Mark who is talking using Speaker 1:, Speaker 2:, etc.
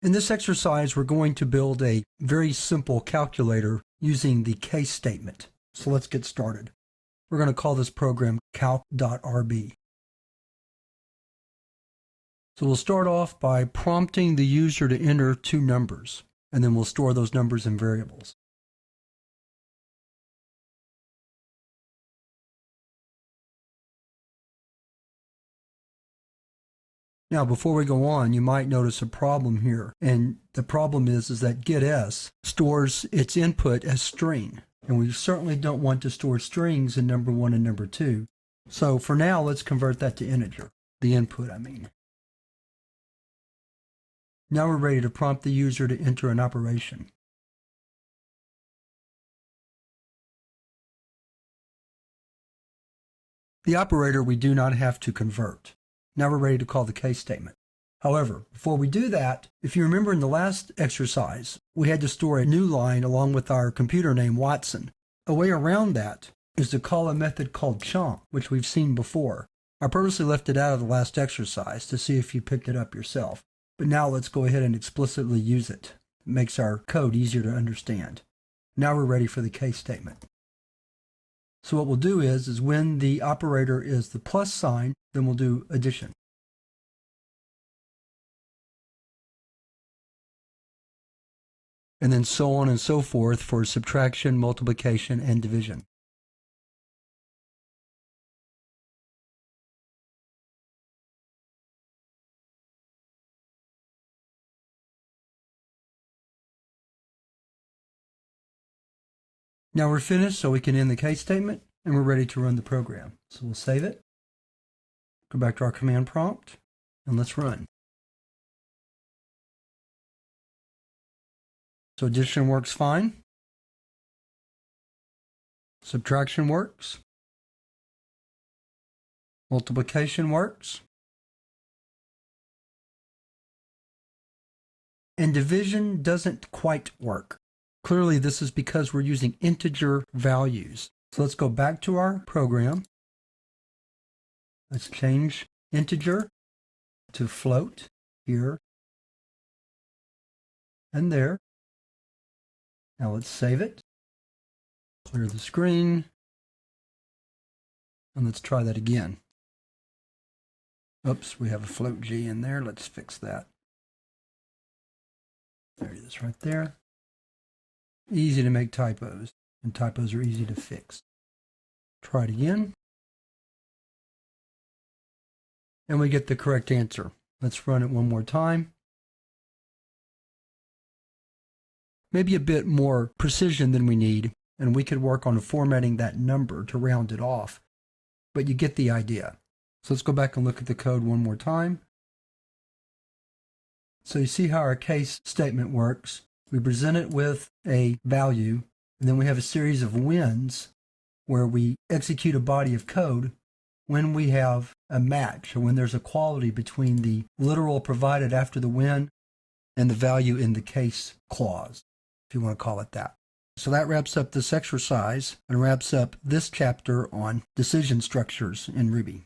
Speaker 1: In this exercise, we're going to build a very simple calculator using the case statement. So let's get started. We're going to call this program calc.rb. So we'll start off by prompting the user to enter two numbers, and then we'll store those numbers in variables. Now, before we go on, you might notice a problem here, and the problem is that getS stores its input as string, and we certainly don't want to store strings in number 1 and number 2. So for now, let's convert that to integer, the input, I mean. Now we're ready to prompt the user to enter an operation. The operator we do not have to convert. Now we're ready to call the case statement. However, before we do that, if you remember in the last exercise, we had to store a new line along with our computer name Watson. A way around that is to call a method called chomp, which we've seen before. I purposely left it out of the last exercise to see if you picked it up yourself. But now let's go ahead and explicitly use it. It makes our code easier to understand. Now we're ready for the case statement. So what we'll do is when the operator is the plus sign, then we'll do addition. And then so on and so forth for subtraction, multiplication, and division. Now we're finished, so we can end the case statement, and we're ready to run the program. So we'll save it, go back to our command prompt, and let's run. So addition works fine. Subtraction works. Multiplication works. And division doesn't quite work. Clearly, this is because we're using integer values. So let's go back to our program. Let's change integer to float here and there. Now let's save it. Clear the screen. And let's try that again. Oops, we have a float G in there. Let's fix that. There it is right there. Easy to make typos, and typos are easy to fix. Try it again. And we get the correct answer. Let's run it one more time. Maybe a bit more precision than we need, and we could work on formatting that number to round it off. But you get the idea. So let's go back and look at the code one more time. So you see how our case statement works. We present it with a value, and then we have a series of whens where we execute a body of code when we have a match, or when there's equality between the literal provided after the when and the value in the case clause, if you want to call it that. So that wraps up this exercise and wraps up this chapter on decision structures in Ruby.